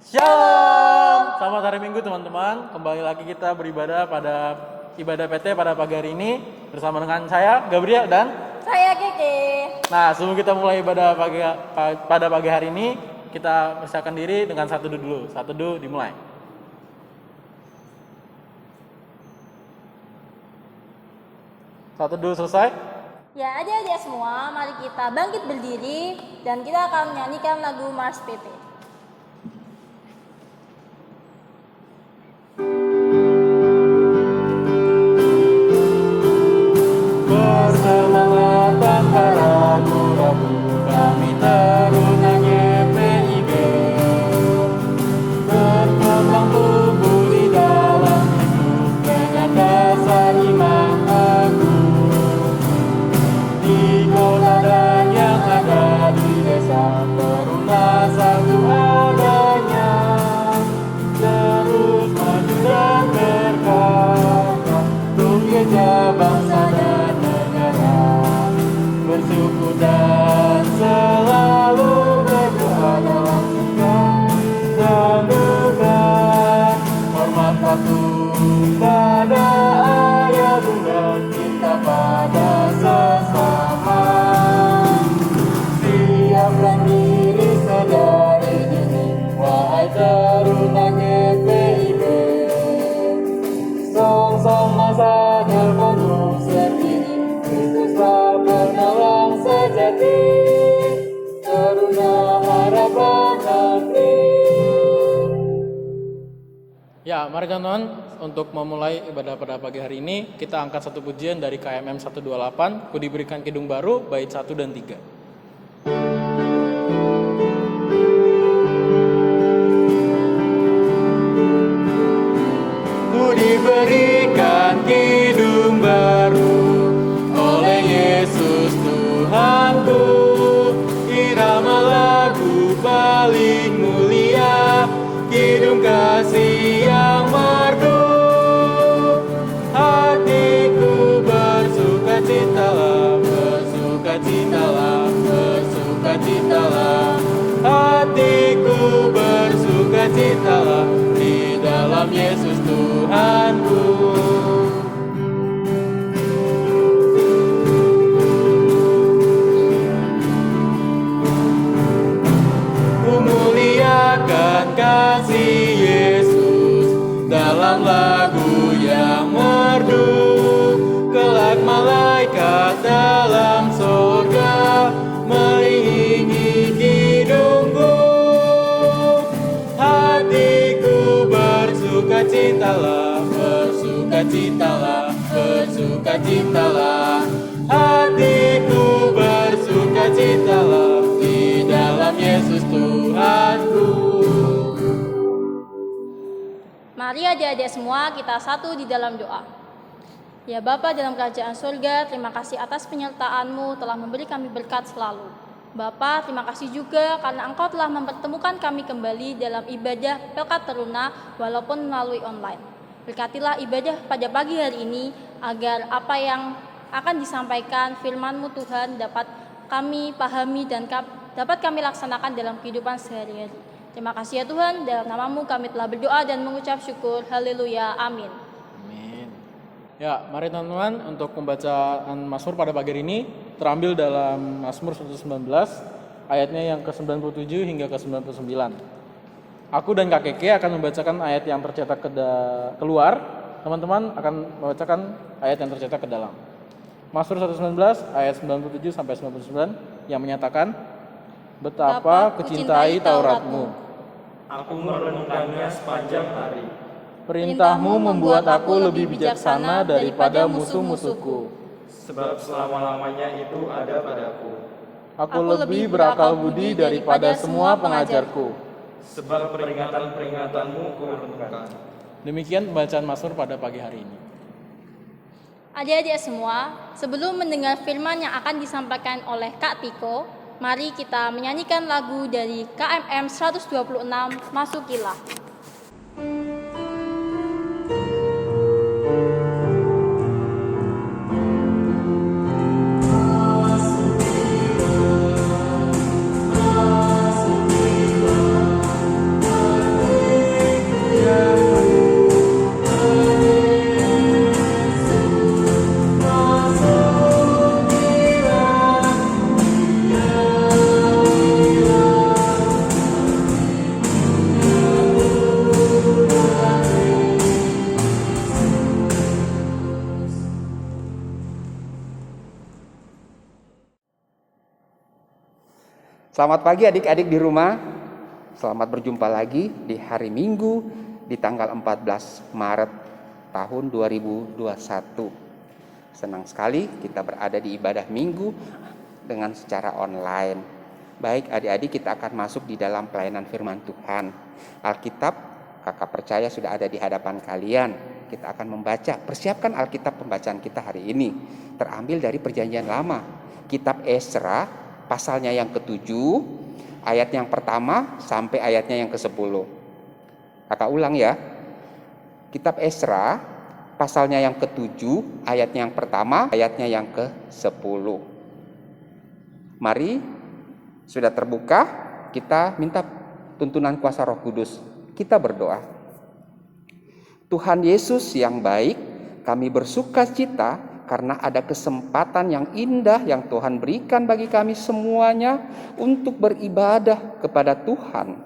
Shalom. Selamat hari Minggu teman-teman. Kembali lagi kita beribadah pada ibadah PT pada pagi hari ini bersama dengan saya Gabriel dan saya Keke. Nah, sebelum kita mulai ibadah pada pagi hari ini, kita persiapkan diri dengan satu teduh dulu. Satu teduh dimulai. Satu teduh selesai. Ya, adik-adik semua, mari kita bangkit berdiri dan kita akan menyanyikan lagu Mars PT. Bersemangat tanpa ragu-ragu, kami teruna GPIB. Berkembang tumbuh di dalam hidup dengan dasar iman teguh. Di kota dan yang ada di desa, teruna satu adanya. Terus maju dan berkata, untuk gereja bangsa dan negara. Bersyukur dan selalu berdoa dalam suka dan duka. Hormat patuh pada ayah bunda, cinta pada sesama. Siapkan diri sedari dini, wahai teruna GPIB. Song-song masa depan sendiri, Kristuslah penolong sejati, teruna harapan negeri. Ya, mari teman-teman, untuk memulai ibadah pada pagi hari ini, kita angkat satu pujian dari KMM 128, Ku Diberikan Kidung Baru, bait 1 dan 3. Ku diberikan kidung baru oleh Yesus Tuhanku, irama lagu paling mulia, kidung kasih yang merdu. Hatiku bersukacitalah, bersukacitalah, bersukacitalah. Hatiku bersukacitalah di dalam Yesus Tuhanku. Ku muliakan kasih Yesus dalam lagu yang merdu. Kelak malaikat dalam surga mengiringi kidungku. Hatiku bersukacitalah, bersukacitalah, bersukacitalah. Hatiku bersukacitalah di dalam Yesus Tuhanku. Mari adik-adik semua kita satu di dalam doa. Ya Bapa dalam kerajaan surga, terima kasih atas penyertaan-Mu telah memberi kami berkat selalu. Bapa, terima kasih juga karena Engkau telah mempertemukan kami kembali dalam ibadah Pelkat Teruna walaupun melalui online. Berkatilah ibadah pada pagi hari ini agar apa yang akan disampaikan firman-Mu Tuhan dapat kami pahami dan dapat kami laksanakan dalam kehidupan sehari-hari. Terima kasih ya Tuhan, dalam nama-Mu kami telah berdoa dan mengucap syukur. Haleluya, amin. Amin. Ya, mari teman-teman untuk pembacaan Mazmur pada pagi hari ini terambil dalam Mazmur 119 ayatnya yang ke-97 hingga ke-99. Aku dan Kak Keke akan membacakan ayat yang tercetak keluar. Teman-teman akan membacakan ayat yang tercetak ke dalam. Mazmur 119 ayat 97 sampai 99 yang menyatakan, betapa kucintai Taurat-Mu. Aku merenungkannya sepanjang hari. Perintah-Mu membuat aku lebih bijaksana daripada musuh-musuhku. Sebab selama-lamanya itu ada padaku. Aku lebih berakal budi daripada semua pengajarku. Sebab peringatan-peringatanmu kurenungkan. Demikian pembacaan Mazmur pada pagi hari ini. Adik-adik semua, sebelum mendengar firman yang akan disampaikan oleh Kak Tiko, mari kita menyanyikan lagu dari KMM 126, Masukilah. Selamat pagi adik-adik di rumah. Selamat berjumpa lagi di hari Minggu di tanggal 14 Maret tahun 2021. Senang sekali kita berada di ibadah Minggu dengan secara online. Baik adik-adik, kita akan masuk di dalam pelayanan firman Tuhan. Alkitab, kakak percaya sudah ada di hadapan kalian. Kita akan membaca, persiapkan Alkitab pembacaan kita hari ini. Terambil dari Perjanjian Lama, Kitab Esra, pasalnya yang ke-7, ayat yang pertama sampai ayatnya yang ke-10. Kakak ulang ya. Kitab Esra, pasalnya yang ke-7, ayatnya yang pertama, ayatnya yang ke-10. Mari, sudah terbuka, kita minta tuntunan kuasa Roh Kudus. Kita berdoa. Tuhan Yesus yang baik, kami bersuka cita karena ada kesempatan yang indah yang Tuhan berikan bagi kami semuanya untuk beribadah kepada Tuhan.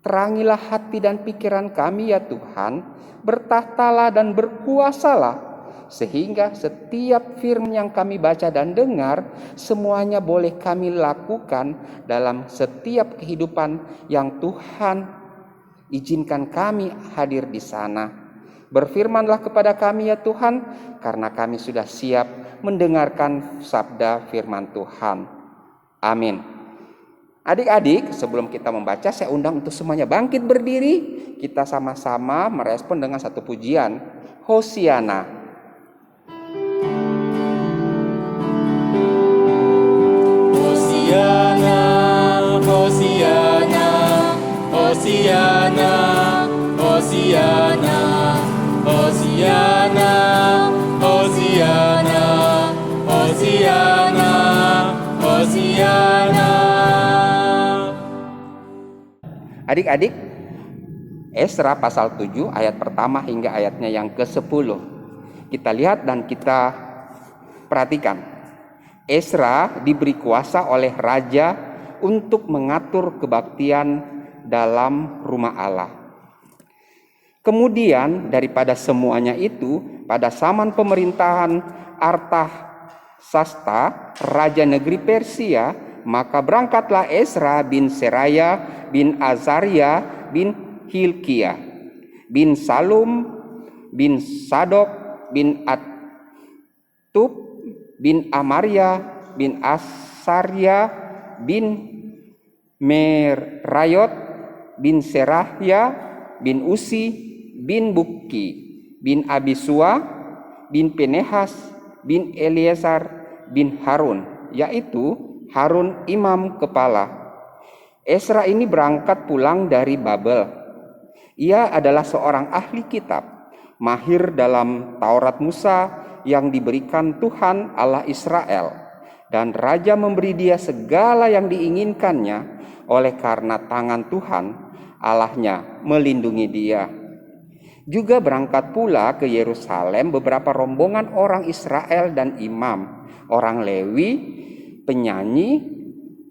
Terangilah hati dan pikiran kami ya Tuhan, bertahtalah dan berkuasalah, sehingga setiap firman yang kami baca dan dengar, semuanya boleh kami lakukan dalam setiap kehidupan yang Tuhan izinkan kami hadir di sana. Berfirmanlah kepada kami ya Tuhan, karena kami sudah siap mendengarkan sabda firman Tuhan. Amin. Adik-adik, sebelum kita membaca, saya undang untuk semuanya bangkit berdiri. Kita sama-sama merespon dengan satu pujian. Hosiana. Hosiana, Hosiana, Hosiana, Hosiana, Hosiana, Hosiana, Hosiana, Hosiana. Adik-adik, Esra pasal 7 ayat pertama hingga ayatnya yang ke-10. Kita lihat dan kita perhatikan. Esra diberi kuasa oleh raja untuk mengatur kebaktian dalam rumah Allah. Kemudian daripada semuanya itu, pada zaman pemerintahan Artasasta, raja negeri Persia, maka berangkatlah Esra bin Seraya bin Azaria bin Hilkia bin Salum bin Sadok bin Atub bin Amaria bin Asarya bin Merayot bin Serahya bin Usi bin Bukki bin Abisua bin Pinehas bin Eleazar bin Harun, yaitu Harun imam kepala. Esra ini berangkat pulang dari Babel. Ia adalah seorang ahli kitab, mahir dalam Taurat Musa yang diberikan Tuhan Allah Israel, dan raja memberi dia segala yang diinginkannya oleh karena tangan Tuhan Allahnya melindungi dia. Juga berangkat pula ke Yerusalem beberapa rombongan orang Israel dan imam, orang Lewi, penyanyi,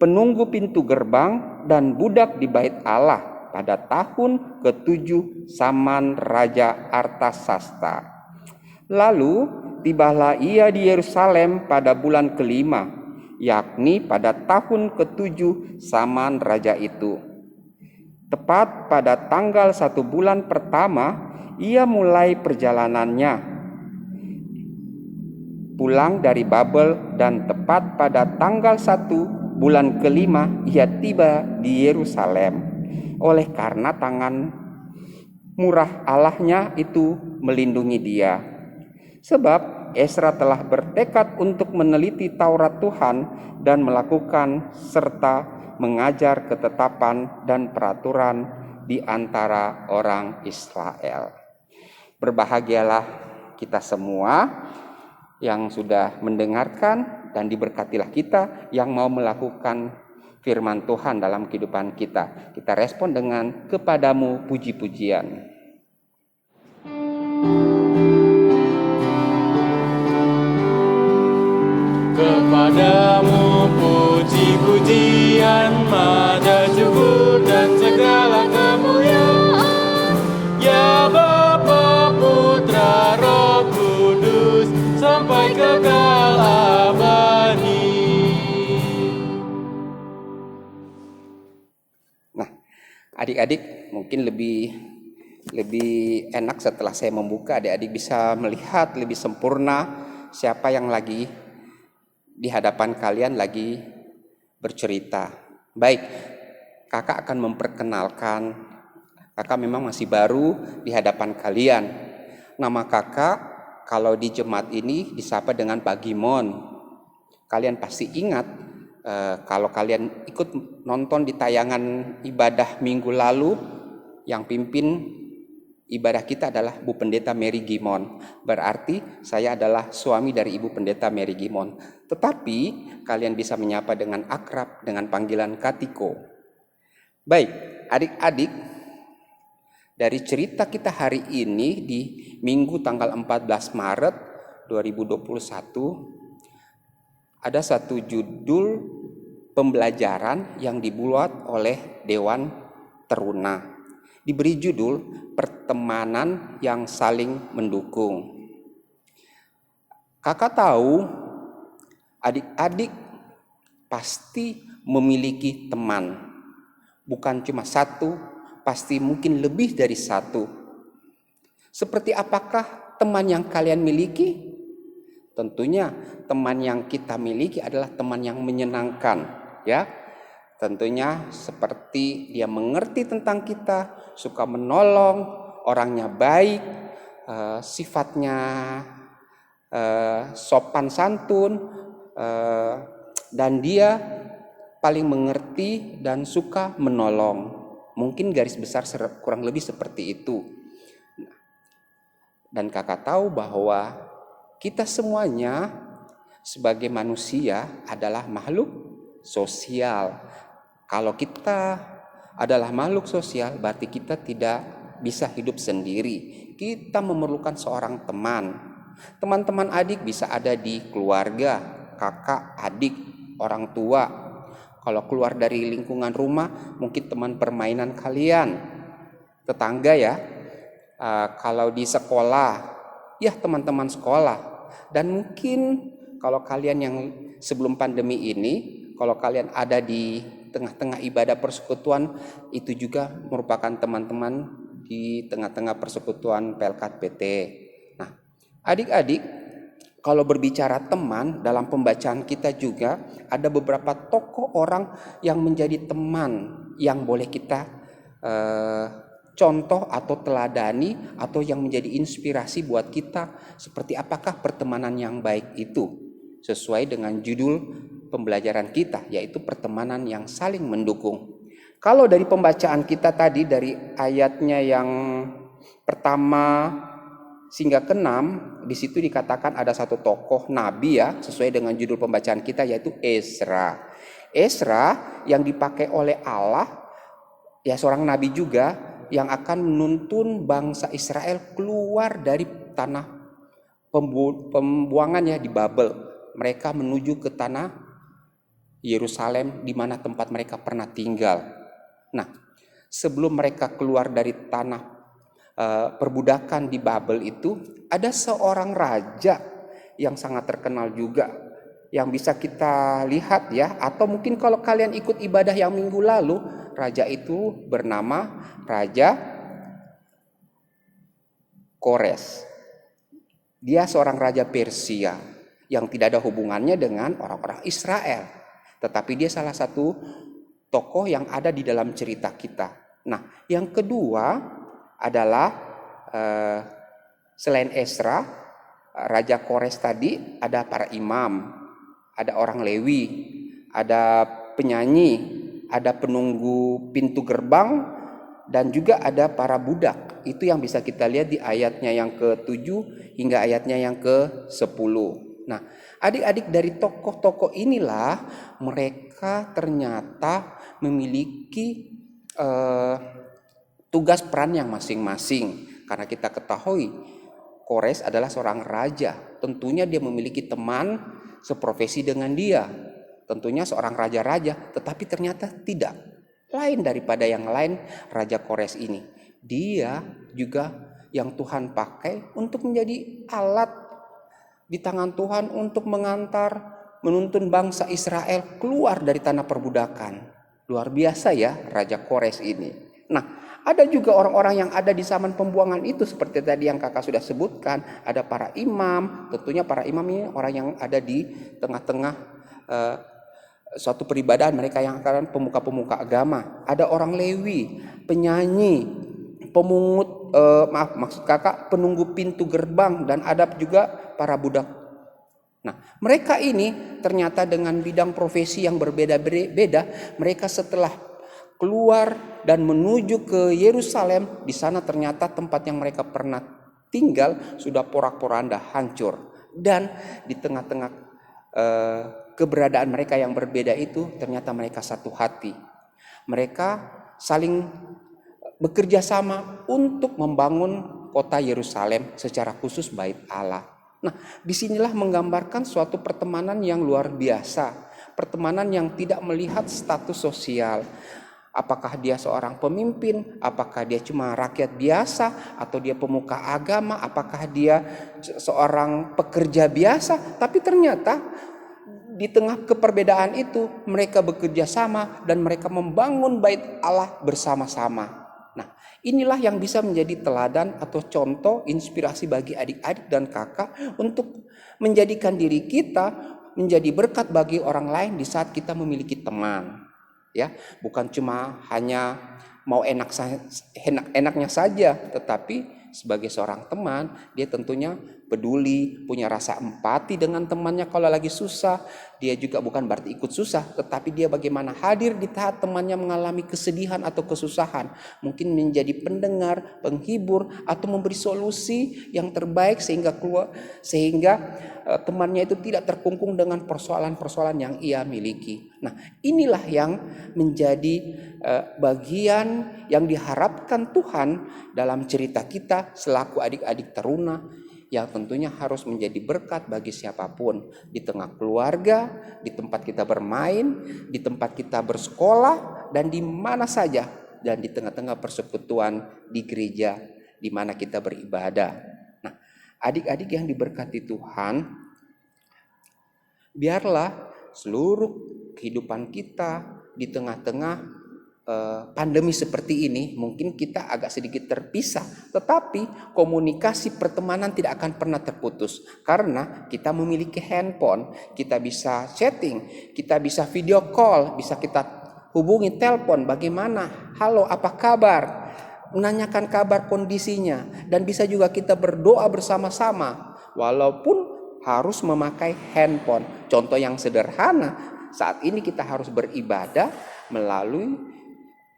penunggu pintu gerbang, dan budak di bait Allah pada tahun ke-7 zaman Raja Artasasta. Lalu tibalah ia di Yerusalem pada bulan ke-5, yakni pada tahun ke-7 zaman raja itu. Tepat pada tanggal 1 bulan pertama, ia mulai perjalanannya pulang dari Babel, dan tepat pada tanggal 1 bulan ke-5 ia tiba di Yerusalem. Oleh karena tangan murah Allahnya itu melindungi dia. Sebab Esra telah bertekad untuk meneliti Taurat Tuhan dan melakukan serta mengajar ketetapan dan peraturan di antara orang Israel. Berbahagialah kita semua yang sudah mendengarkan, dan diberkatilah kita yang mau melakukan firman Tuhan dalam kehidupan kita. Kita respon dengan kepadamu puji-pujian. Kepadamu puji-pujian, mada syukur dan segala kemuliaan, ya Bapa, Putra, Roh Kudus, sampai kekal abadi. mungkin lebih enak setelah saya membuka, adik-adik bisa melihat lebih sempurna siapa yang lagi di hadapan kalian lagi bercerita. Baik, kakak akan memperkenalkan. Kakak memang masih baru di hadapan kalian. Nama kakak kalau di jemaat ini disapa dengan Pak Gimon. Kalian pasti ingat kalau kalian ikut nonton di tayangan ibadah minggu lalu, yang pimpin ibadah kita adalah Bu Pendeta Mary Gimon. Berarti saya adalah suami dari Ibu Pendeta Mary Gimon. Tetapi kalian bisa menyapa dengan akrab dengan panggilan Katiko. Baik, adik-adik, dari cerita kita hari ini di Minggu tanggal 14 Maret 2021, ada satu judul pembelajaran yang dibuat oleh Dewan Teruna. Diberi judul pertemanan yang saling mendukung. Kakak tahu adik-adik pasti memiliki teman. Bukan cuma satu, pasti mungkin lebih dari satu. Seperti apakah teman yang kalian miliki? Tentunya teman yang kita miliki adalah teman yang menyenangkan, ya. Tentunya seperti dia mengerti tentang kita, suka menolong, orangnya baik, sifatnya sopan santun, dan dia paling mengerti dan suka menolong. Mungkin garis besar kurang lebih seperti itu. Dan kakak tahu bahwa kita semuanya sebagai manusia adalah makhluk sosial. Kalau kita adalah makhluk sosial, berarti kita tidak bisa hidup sendiri. Kita memerlukan seorang teman. Teman-teman adik bisa ada di keluarga, kakak, adik, orang tua. Kalau keluar dari lingkungan rumah, mungkin teman permainan kalian, tetangga ya. Kalau di sekolah, ya teman-teman sekolah. Dan mungkin kalau kalian yang sebelum pandemi ini, kalau kalian ada di tengah-tengah ibadah persekutuan, itu juga merupakan teman-teman di tengah-tengah persekutuan PLKT PT. Nah, adik-adik, kalau berbicara teman, dalam pembacaan kita juga ada beberapa tokoh orang yang menjadi teman yang boleh kita contoh atau teladani, atau yang menjadi inspirasi buat kita. Seperti apakah pertemanan yang baik itu, sesuai dengan judul pembelajaran kita, yaitu pertemanan yang saling mendukung. Kalau dari pembacaan kita tadi, dari ayatnya yang pertama hingga ke-6, di situ dikatakan ada satu tokoh nabi ya, sesuai dengan judul pembacaan kita, yaitu Ezra. Ezra yang dipakai oleh Allah, ya seorang nabi juga, yang akan menuntun bangsa Israel keluar dari tanah pembuangan ya di Babel. Mereka menuju ke tanah Yerusalem, di mana tempat mereka pernah tinggal. Nah, sebelum mereka keluar dari tanah perbudakan di Babel itu, ada seorang raja yang sangat terkenal juga, yang bisa kita lihat ya. Atau mungkin kalau kalian ikut ibadah yang minggu lalu, raja itu bernama Raja Kores. Dia seorang raja Persia yang tidak ada hubungannya dengan orang-orang Israel, tetapi dia salah satu tokoh yang ada di dalam cerita kita. Nah, yang kedua adalah selain Ezra, Raja Kores tadi, ada para imam, ada orang Lewi, ada penyanyi, ada penunggu pintu gerbang, dan juga ada para budak. Itu yang bisa kita lihat di ayatnya yang ke-7 hingga ayatnya yang ke-10. Nah, adik-adik, dari tokoh-tokoh inilah mereka ternyata memiliki tugas peran yang masing-masing. Karena kita ketahui Kores adalah seorang raja. Tentunya dia memiliki teman seprofesi dengan dia. Tentunya seorang raja-raja, tetapi ternyata tidak. Lain daripada yang lain, Raja Kores ini. Dia juga yang Tuhan pakai untuk menjadi alat di tangan Tuhan untuk menuntun bangsa Israel keluar dari tanah perbudakan. Luar biasa ya Raja Kores ini. Nah, Ada juga orang-orang yang ada di zaman pembuangan itu seperti tadi yang kakak sudah sebutkan. Ada para imam, tentunya para imam ini orang yang ada di tengah-tengah suatu peribadahan, mereka yang akan pemuka-pemuka agama. Ada orang Lewi, penyanyi, pemungut, maksud kakak penunggu pintu gerbang, dan ada juga para budak. Nah, mereka ini ternyata dengan bidang profesi yang berbeda-beda, mereka setelah keluar dan menuju ke Yerusalem, di sana ternyata tempat yang mereka pernah tinggal sudah porak-poranda, hancur. Dan di tengah-tengah keberadaan mereka yang berbeda itu, ternyata mereka satu hati. Mereka saling bekerja sama untuk membangun kota Yerusalem, secara khusus Bait Allah. Nah, disinilah menggambarkan suatu pertemanan yang luar biasa, pertemanan yang tidak melihat status sosial. Apakah dia seorang pemimpin, apakah dia cuma rakyat biasa, atau dia pemuka agama, apakah dia seorang pekerja biasa, tapi ternyata di tengah keperbedaan itu mereka bekerja sama dan mereka membangun Bait Allah bersama-sama. Nah, inilah yang bisa menjadi teladan atau contoh inspirasi bagi adik-adik dan kakak untuk menjadikan diri kita menjadi berkat bagi orang lain di saat kita memiliki teman. Ya, bukan cuma hanya mau enaknya saja, tetapi sebagai seorang teman, dia tentunya peduli, punya rasa empati dengan temannya kalau lagi susah. Dia juga bukan berarti ikut susah, tetapi dia bagaimana hadir di saat temannya mengalami kesedihan atau kesusahan. Mungkin menjadi pendengar, penghibur, atau memberi solusi yang terbaik sehingga temannya itu tidak terkungkung dengan persoalan-persoalan yang ia miliki. Nah, inilah yang menjadi bagian yang diharapkan Tuhan dalam cerita kita selaku adik-adik teruna, yang tentunya harus menjadi berkat bagi siapapun di tengah keluarga, di tempat kita bermain, di tempat kita bersekolah, dan di mana saja, dan di tengah-tengah persekutuan di gereja di mana kita beribadah. Nah, adik-adik yang diberkati Tuhan, biarlah seluruh kehidupan kita di tengah-tengah pandemi seperti ini, mungkin kita agak sedikit terpisah, tetapi komunikasi pertemanan tidak akan pernah terputus karena kita memiliki handphone, kita bisa chatting, kita bisa video call, bisa kita hubungi telepon, bagaimana, halo apa kabar, menanyakan kabar kondisinya, dan bisa juga kita berdoa bersama-sama walaupun harus memakai handphone. Contoh yang sederhana, saat ini kita harus beribadah melalui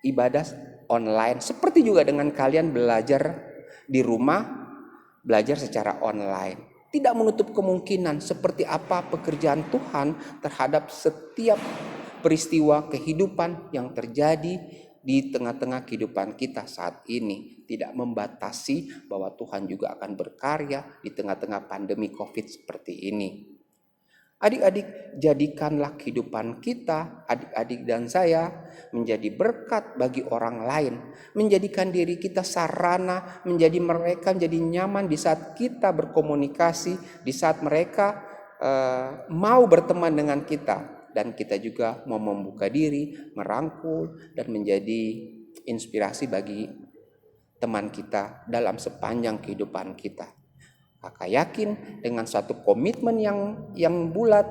ibadah online, seperti juga dengan kalian belajar di rumah, belajar secara online. Tidak menutup kemungkinan seperti apa pekerjaan Tuhan terhadap setiap peristiwa kehidupan yang terjadi di tengah-tengah kehidupan kita saat ini. Tidak membatasi bahwa Tuhan juga akan berkarya di tengah-tengah pandemi COVID seperti ini. Adik-adik, jadikanlah kehidupan kita, adik-adik dan saya, menjadi berkat bagi orang lain. Menjadikan diri kita sarana, menjadi mereka menjadi nyaman di saat kita berkomunikasi, di saat mereka mau berteman dengan kita. Dan kita juga mau membuka diri, merangkul, dan menjadi inspirasi bagi teman kita dalam sepanjang kehidupan kita. Kakak yakin dengan satu komitmen yang bulat,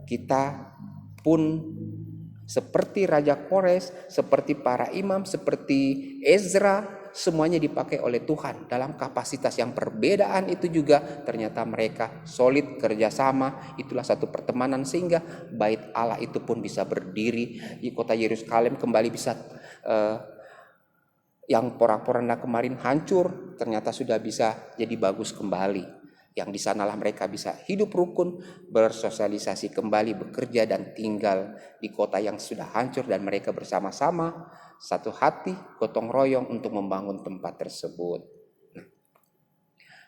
kita pun seperti Raja Kores, seperti para imam, seperti Ezra, semuanya dipakai oleh Tuhan dalam kapasitas yang perbedaan itu juga ternyata mereka solid kerjasama. Itulah satu pertemanan sehingga Bait Allah itu pun bisa berdiri di kota Yerusalem, kembali bisa yang porak-poranda kemarin hancur ternyata sudah bisa jadi bagus kembali. Yang di sanalah mereka bisa hidup rukun, bersosialisasi kembali, bekerja dan tinggal di kota yang sudah hancur, dan mereka bersama-sama satu hati, gotong royong untuk membangun tempat tersebut. Nah,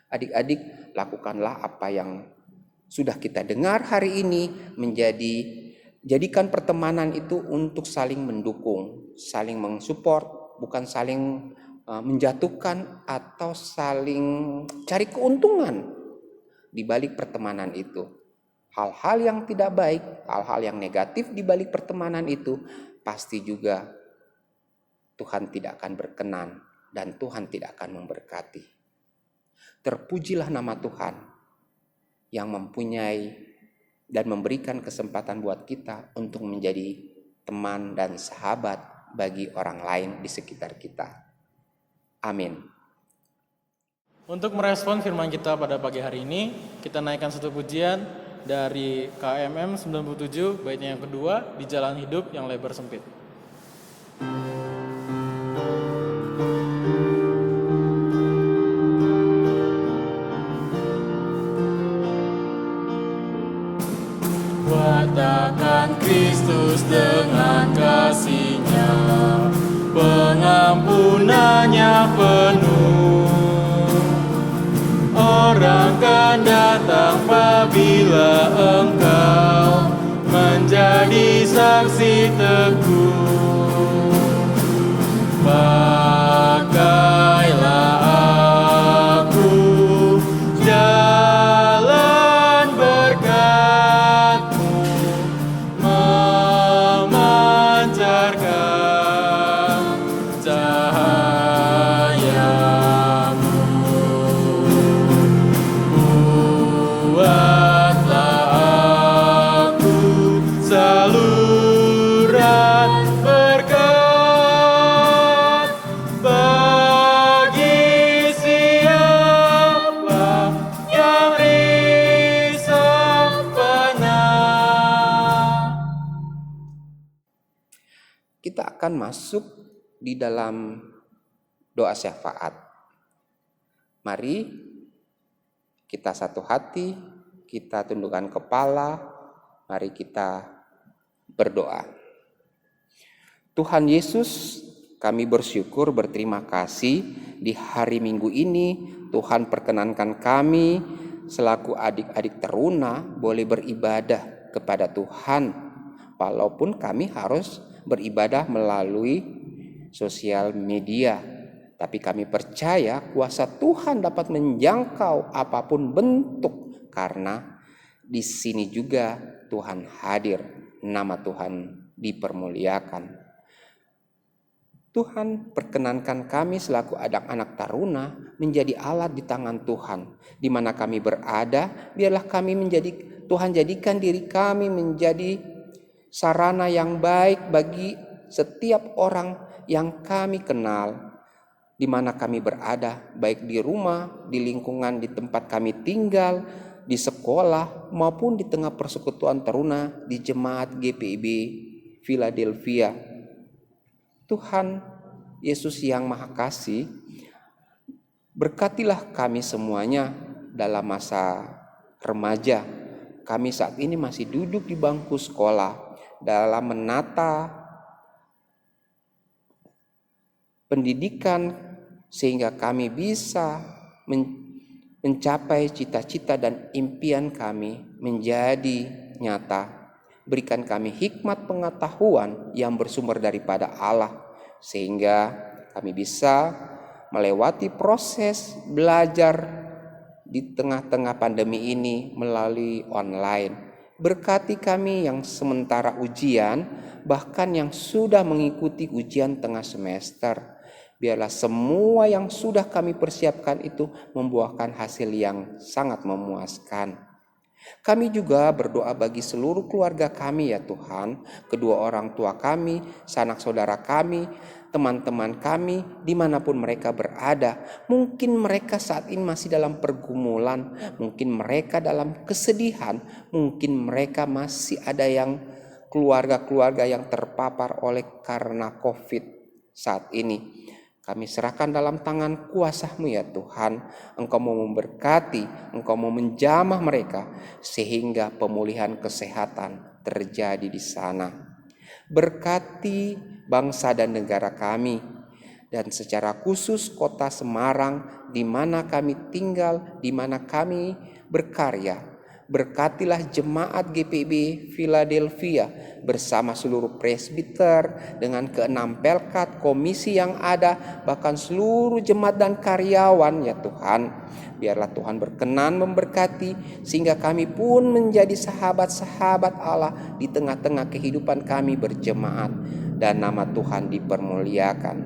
adik-adik, lakukanlah apa yang sudah kita dengar hari ini, jadikan pertemanan itu untuk saling mendukung, saling mensupport, bukan saling menjatuhkan atau saling cari keuntungan di balik pertemanan itu. Hal-hal yang tidak baik, hal-hal yang negatif di balik pertemanan itu pasti juga Tuhan tidak akan berkenan dan Tuhan tidak akan memberkati. Terpujilah nama Tuhan yang mempunyai dan memberikan kesempatan buat kita untuk menjadi teman dan sahabat bagi orang lain di sekitar kita. Amin. Untuk merespon firman kita pada pagi hari ini, kita naikkan satu pujian dari KMM 97, baitnya yang kedua, di jalan hidup yang lebar sempit. Watakan Kristus dengan kasih-Nya, pengampunannya penuh. Orang kan datang apabila engkau menjadi saksi teguh. Pakailah aku jalan berkat-Mu, memancarkan cahaya-Mu. Buatlah aku saluran berkat bagi siapa yang risau panah. Kita akan masuk di dalam doa syafaat. Mari kita satu hati, kita tundukkan kepala, mari kita berdoa. Tuhan Yesus, kami bersyukur, berterima kasih di hari Minggu ini Tuhan perkenankan kami selaku adik-adik teruna boleh beribadah kepada Tuhan, walaupun kami harus beribadah melalui sosial media. Tapi kami percaya kuasa Tuhan dapat menjangkau apapun bentuk, karena di sini juga Tuhan hadir, nama Tuhan dipermuliakan. Tuhan perkenankan kami selaku anak-anak taruna menjadi alat di tangan Tuhan. Di mana kami berada, biarlah kami Tuhan jadikan diri kami menjadi sarana yang baik bagi setiap orang yang kami kenal. Di mana kami berada, baik di rumah, di lingkungan di tempat kami tinggal, di sekolah, maupun di tengah persekutuan taruna di jemaat GPIB Philadelphia. Tuhan Yesus yang Maha Kasih, berkatilah kami semuanya dalam masa remaja. Kami saat ini masih duduk di bangku sekolah dalam menata pendidikan, sehingga kami bisa mencapai cita-cita dan impian kami menjadi nyata. Berikan kami hikmat pengetahuan yang bersumber daripada Allah, sehingga kami bisa melewati proses belajar di tengah-tengah pandemi ini melalui online. Berkati kami yang sementara ujian, bahkan yang sudah mengikuti ujian tengah semester. Biarlah semua yang sudah kami persiapkan itu membuahkan hasil yang sangat memuaskan. Kami juga berdoa bagi seluruh keluarga kami ya Tuhan, kedua orang tua kami, sanak saudara kami, teman-teman kami, dimanapun mereka berada. Mungkin mereka saat ini masih dalam pergumulan, mungkin mereka dalam kesedihan, mungkin mereka masih ada yang keluarga-keluarga yang terpapar oleh karena COVID saat ini. Kami serahkan dalam tangan kuasa-Mu ya Tuhan. Engkau mau memberkati, Engkau mau menjamah mereka sehingga pemulihan kesehatan terjadi di sana. Berkati bangsa dan negara kami, dan secara khusus kota Semarang di mana kami tinggal, di mana kami berkarya. Berkatilah jemaat GPIB Philadelphia bersama seluruh presbiter dengan ke-6 pelkat, komisi yang ada, bahkan seluruh jemaat dan karyawan ya Tuhan. Biarlah Tuhan berkenan memberkati sehingga kami pun menjadi sahabat-sahabat Allah di tengah-tengah kehidupan kami berjemaat. dan nama Tuhan dipermuliakan.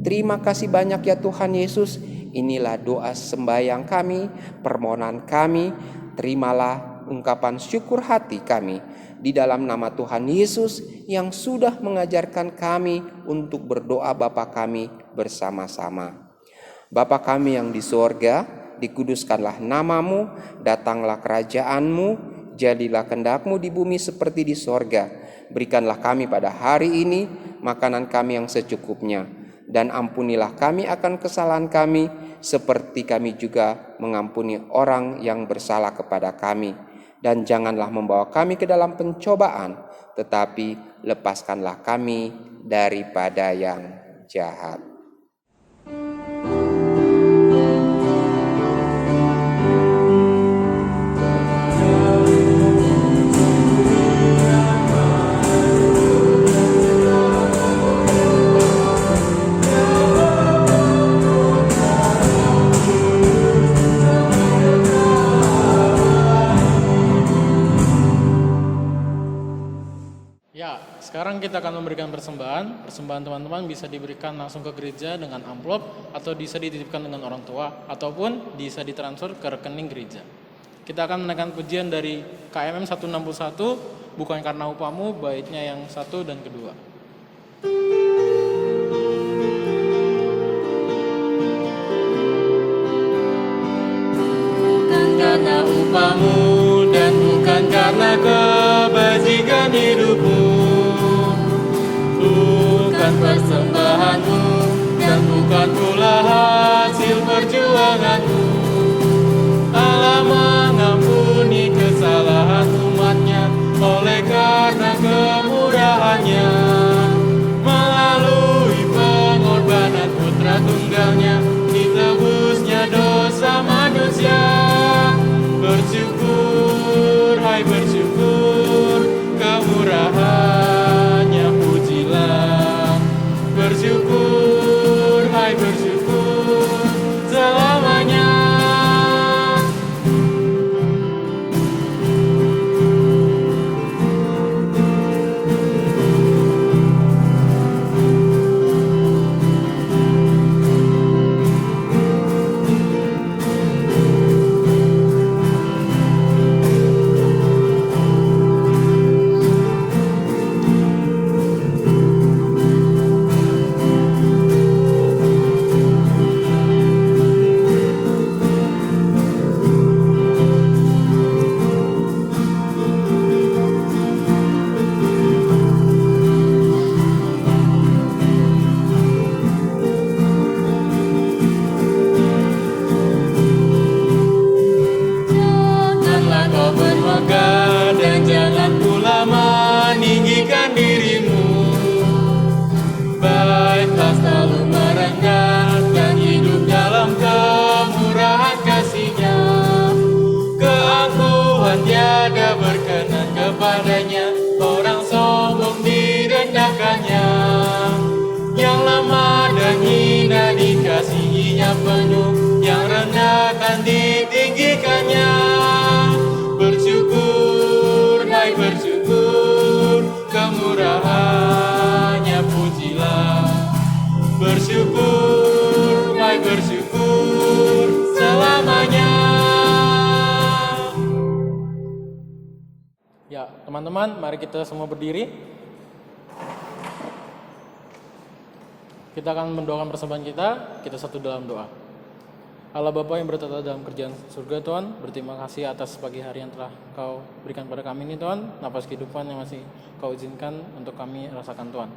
Terima kasih banyak ya Tuhan Yesus. Inilah doa sembahyang kami, permohonan kami. Terimalah ungkapan syukur hati kami di dalam nama Tuhan Yesus yang sudah mengajarkan kami untuk berdoa Bapa kami bersama-sama. Bapa kami yang di sorga, dikuduskanlah namamu, datanglah kerajaanmu, jadilah kehendak-Mu di bumi seperti di sorga. Berikanlah kami pada hari ini makanan kami yang secukupnya, dan ampunilah kami akan kesalahan kami, seperti kami juga mengampuni orang yang bersalah kepada kami. Dan janganlah membawa kami ke dalam pencobaan, tetapi lepaskanlah kami daripada yang jahat. Sekarang kita akan memberikan persembahan. Persembahan teman-teman bisa diberikan langsung ke gereja dengan amplop, atau bisa dititipkan dengan orang tua, ataupun bisa ditransfer ke rekening gereja. Kita akan menaikkan pujian dari KMM 161, bukan karena upahmu, baitnya yang 1 dan kedua. Bukan karena upahmu dan bukan karena kebajikan hidupmu, bukan persembahanmu dan bukan pula hasil perjuanganmu. Allah mengampuni kesalahan umatnya oleh karena kemurahannya. Melalui pengorbanan putra tunggalnya, ditebusnya dosa manusia. Bersyukur, hai bersyukur, kemurahannya pujilah. Bersyukur, hai bersyukur, selamanya. Kepadanya orang sombong direndahkannya, yang lemah dan hina dikasihinya penuh, yang rendah akan ditinggikannya. Bersyukur, hai bersyukur, kemurahannya pujilah. Bersyukur, hai bersyukur, selamanya. Ya, teman-teman, mari kita semua berdiri. Kita akan mendoakan persembahan kita satu dalam doa. Allah Bapa yang bertata dalam kerjaan surga, Tuhan, berterima kasih atas pagi hari yang telah Kau berikan pada kami ini, Tuhan. Napas kehidupan yang masih Kau izinkan untuk kami rasakan, Tuhan.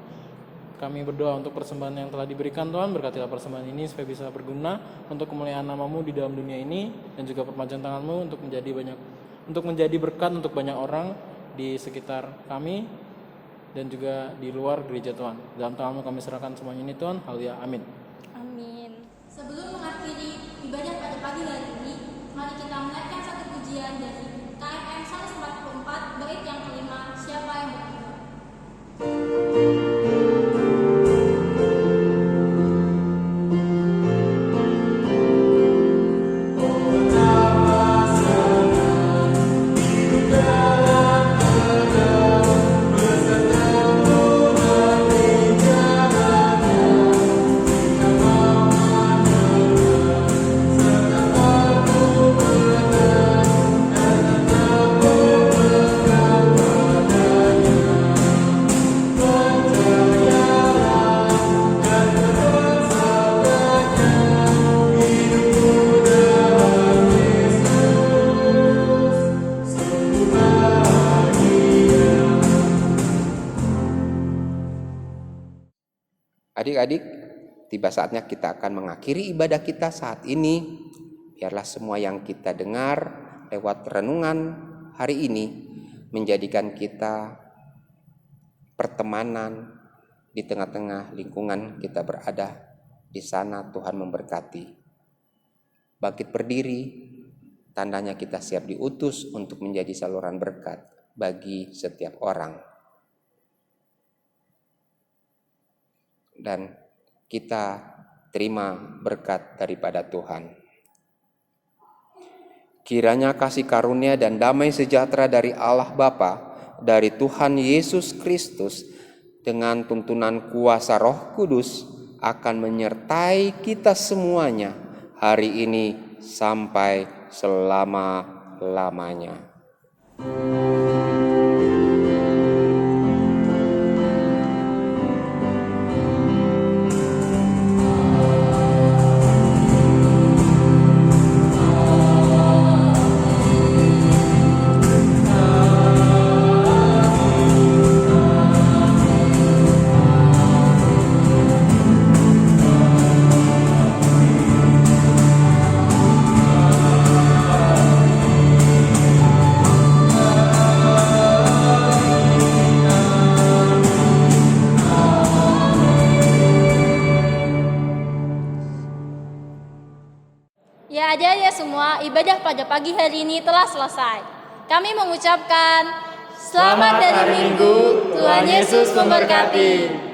Kami berdoa untuk persembahan yang telah diberikan, Tuhan. Berkatilah persembahan ini supaya bisa berguna untuk kemuliaan nama-Mu di dalam dunia ini, dan juga perpanjangan tangan-Mu untuk menjadi berkat untuk banyak orang di sekitar kami dan juga di luar gereja, Tuhan. Dalam tangan-Mu kami serahkan semuanya ini, Tuhan. Haleluya, amin. Amin. Sebelum mengakhiri ibadah pada pagi hari ini, mari kita menaikkan satu pujian dari KMM 144 bait yang kelima, Siapa yang beriman. Hidup dalam tiba saatnya kita akan mengakhiri ibadah kita saat ini. Biarlah semua yang kita dengar lewat renungan hari ini menjadikan kita pertemanan di tengah-tengah lingkungan kita berada. Di sana Tuhan memberkati. Bangkit berdiri, tandanya kita siap diutus untuk menjadi saluran berkat bagi setiap orang. Dan kita terima berkat daripada Tuhan. Kiranya kasih karunia dan damai sejahtera dari Allah Bapa, dari Tuhan Yesus Kristus, dengan tuntunan kuasa Roh Kudus akan menyertai kita semuanya hari ini sampai selama-lamanya. Ya adik-adik semua, ibadah pada pagi hari ini telah selesai. Kami mengucapkan selamat dari Minggu, Tuhan Yesus memberkati.